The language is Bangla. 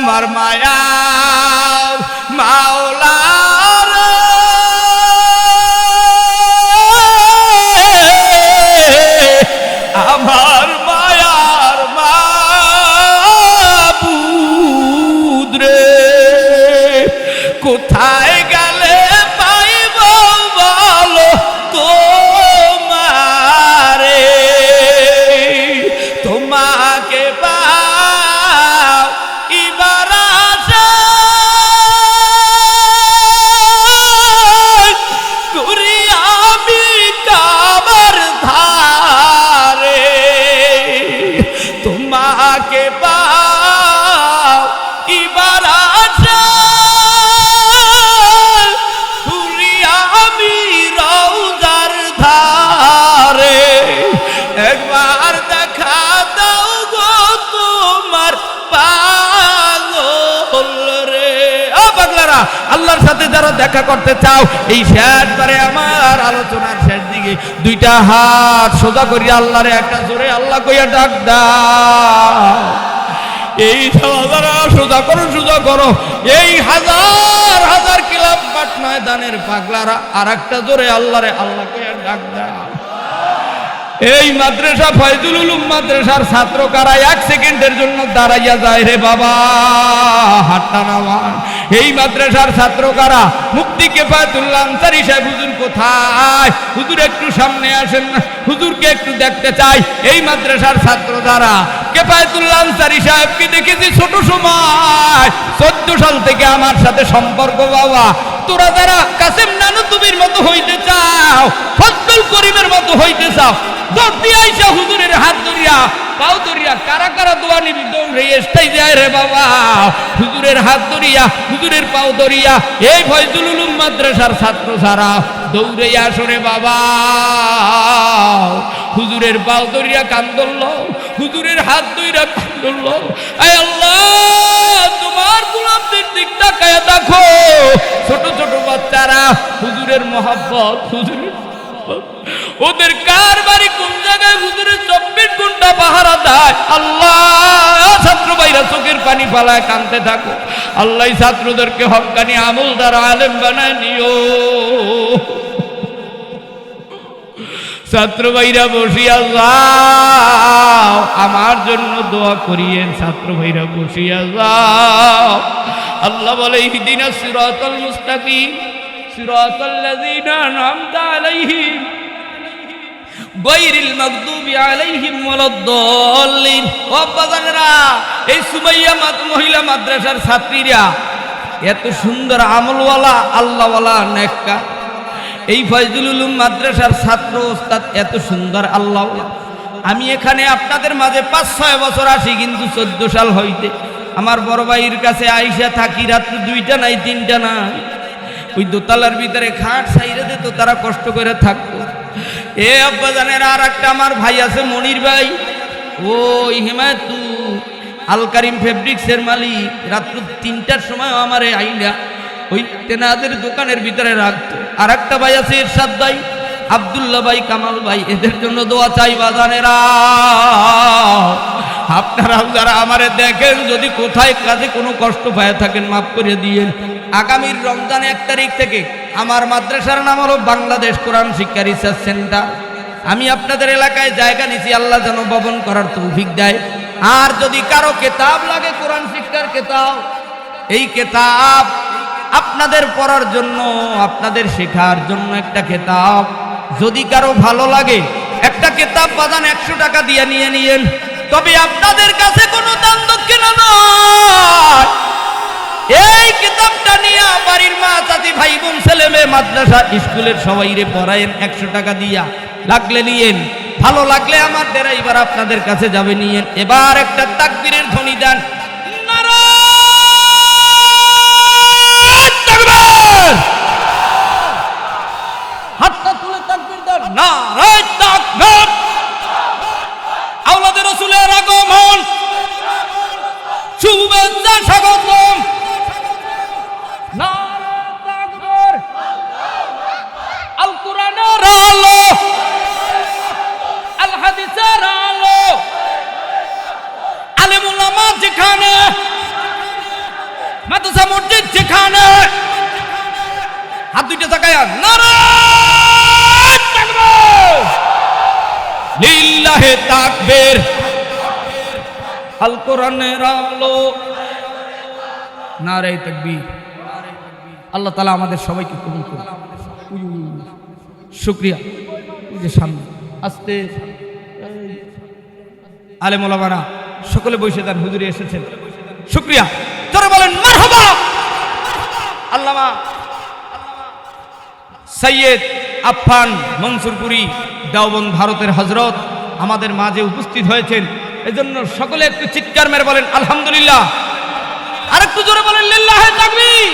আমার মায়া মাওলা আমার মায়ার মাবুদ রে কোথায় গেলে পাইব বলো তোমারে তোমাকে পাও এবার আশায় করি আমি কাবার ধারে তোমাকে পাও এবার আশায় করি আমি রওজার ধারে একবার দেখা দাও গো তোমার পাগল রে। ও পাগলারা, আল্লাহর সাথে যারা দেখা করতে চাও এই শেষবারে আমার আলোচনার শেষ দিকে দুইটা হাত সোজা করি আল্লাহরে একটা জোরে আল্লাহ কইয়া ডাক দাও। এই যারা সোজা করো সোজা করো, এই হাজার হাজার কিলাপ পাট ময়দানের পাগলারা আর একটা জোরে আল্লাহরে আল্লাহ কইয়া ডাক দাও। এই মাদ্রাসা ফয়জুল উলুম মাদ্রাসার ছাত্র কারা এক সেকেন্ডের জন্য দাঁড়াইয়া যায় রে বাবা, হাতটা নামান। এই মাদ্রাসার ছাত্র কারা মুফতি কিফায়াতুল্লাহ আনসারী সাহেব হুজুর কোথায়? হুজুর একটু সামনে আসেন না, হুজুরকে একটু দেখতে চাই। এই মাদ্রাসার ছাত্র যারা কিফায়াতুল্লাহ আনসারী সাহেবকে দেখেছি ছোট সময় 14 সাল থেকে আমার সাথে সম্পর্ক বাবা। তোরা যারা কাসেম নানুতুবির মতো হইতে চাও, ফজলুল করিমের মতো হইতে চাও, দৌড়ি আইসা হুজুরের হাত ধরিয়া পাও ধরিয়া কারা কারা দোয়া নিবি দৌড়ে এসটাই যায় রে বাবা। হুজুরের হাত ধরিয়া হুজুরের পাও ধরিয়া এই ফয়জুল উলুম মাদ্রাসার ছাত্র ছাড়া দৌড়ে আসো রে বাবা। হুজুরের পাও ধরিয়া কান্দল, হুজুরের হাত ধরিয়া কান্দল। আয় আল্লাহ তোমার গোলামদের দিক তাকায়া দেখো, ছোট ছোট বাচ্চারা হুজুরের মহব্বত, হুজুরের ওদের কার বাড়ি কোন জায়গায় হুজুরের 24 ঘন্টা পাহারা দেয়। আল্লাহ ছাত্র ভাইরা চোখের পানি ফালায় কাঁদতে থাকো। আল্লাহ ছাত্রদেরকে হক্কানি আমল দ্বারা আলেম বানায় নিও। ছাত্র ভাইরা বসিয়া যাও, আমার জন্য দোয়া করিয়েন। ছাত্র ভাইরা বসিয়া যাও। আল্লাহ বলে ইহদিনাস সিরাতাল মুস্তাকিম সিরাতাল্লাযীনা আন'আমতা আলাইহিম গায়রিল মাগদুবি আলাইহিম ওয়ালাদ-দাল্লিন। ও বাজানেরা, এই সুমাইয়া মহিলা মাদ্রাসার ছাত্রীরা এত সুন্দর আমলওয়ালা, আল্লাহওয়ালা, নেককার। এই ফয়জুল উলুম মাদ্রাসার ছাত্র ওস্তাদ এত সুন্দর আল্লাহওয়ালা। আমি এখানে আপনাদের মাঝে 5-6 বছর আসি, কিন্তু 14 সাল হইতে আমার বড় ভাইয়ের কাছে আইসা থাকি। রাত্রে 2টা নাই 3টা নাই, ওই দোতলার ভিতরে খাট সাইরে দিত, তারা কষ্ট করে থাকতো। এ আব্বা জানেন, আর একটা আমার ভাই আছে মনির ভাই, ওই হেমায়তু আল কারিম ফেব্রিক্সের মালিক। রাত্র 3টার সময় আমারে আইলা ওই তেনাদের দোকানের ভিতরে রাখতো। আর একটা ভাই আছে এরশাদ ভাই, আব্দুল্লাহ ভাই, কামাল ভাই, এদের জন্য দোয়া চাই বাজানেরা। আপনারা যারা আমারে দেখেন, যদি কোথায় কাজে কোনো কষ্ট পায় থাকেন মাফ করে দিয়েন। আগামীর রমজান 1 তারিখ থেকে আমার মাদ্রাসার নাম হলো বাংলাদেশ কোরআন শিক্ষা রিসার্চ সেন্টার। আমি আপনাদের এলাকায় জায়গা নিছি, আল্লাহ যেন ভবন করার তৌফিক দেয়। আর যদি কারো কিতাব লাগে, কোরআন শিক্ষার কিতাব, এই কিতাব আপনাদের পড়ার জন্য, আপনাদের শেখার জন্য একটা কিতাব যদি কারো ভালো লাগে, একটা কিতাব বাজান 100 টাকা দিয়ে নিয়ে নিয়েন। তবে আপনাদের কাছে কোনো দান দক্ষিণা নয়। এই কিতাবটা নিয়ে বাড়ির মা, চাচি, ভাই বোন, ছেলে মেয়ে, মাদ্রাসা, স্কুলের সবাইরে পড়ায়েন 100 টাকা দিয়া। লাগলে নিয়েন, ভালো লাগলে আমার ড্রাইভার আপনাদের কাছে যাবে, নিয়েন। এবার একটা তাকবীরের ধ্বনি দেন, নারায়ে তাকবীর। হাতটা তুলে তাকবীর দেন, নারায়ে তাকবীর। আওলাদে রাসূলের আগমন, শুভেচ্ছা, স্বাগতম। নারায়ে তাকবীর। আল কোরআনের আলো, আল হাদিসের আলো, আলেম উলামা যেখানে মাদ্রাসা মসজিদ যেখানে হাত দুইটা তাকায়া নারায়ে তাকবীর লিল্লাহি তাকবীর আল কোরআনের আলো নারায়ে তাকবীর। আল্লাহ তাআলা আমাদের সবাইকে কবুল করুন। শুকরিয়া। এই যে সামনে আস্তে আলেম ওলামারা সকলে বসে যান, হুজুরে এসেছেন, শুকরিয়া। জোরে বলেন মারহাবা। আল্লামা সৈয়দ আফফান মনসুরপুরি দেওবন্দ ভারতের হযরত আমাদের মাঝে উপস্থিত হয়েছেন, এজন্য সকলে একটু চিৎকার মেরে বলেন আলহামদুলিল্লাহ। আরেকটু জোরে বলেন লিল্লাহি তাকবীর।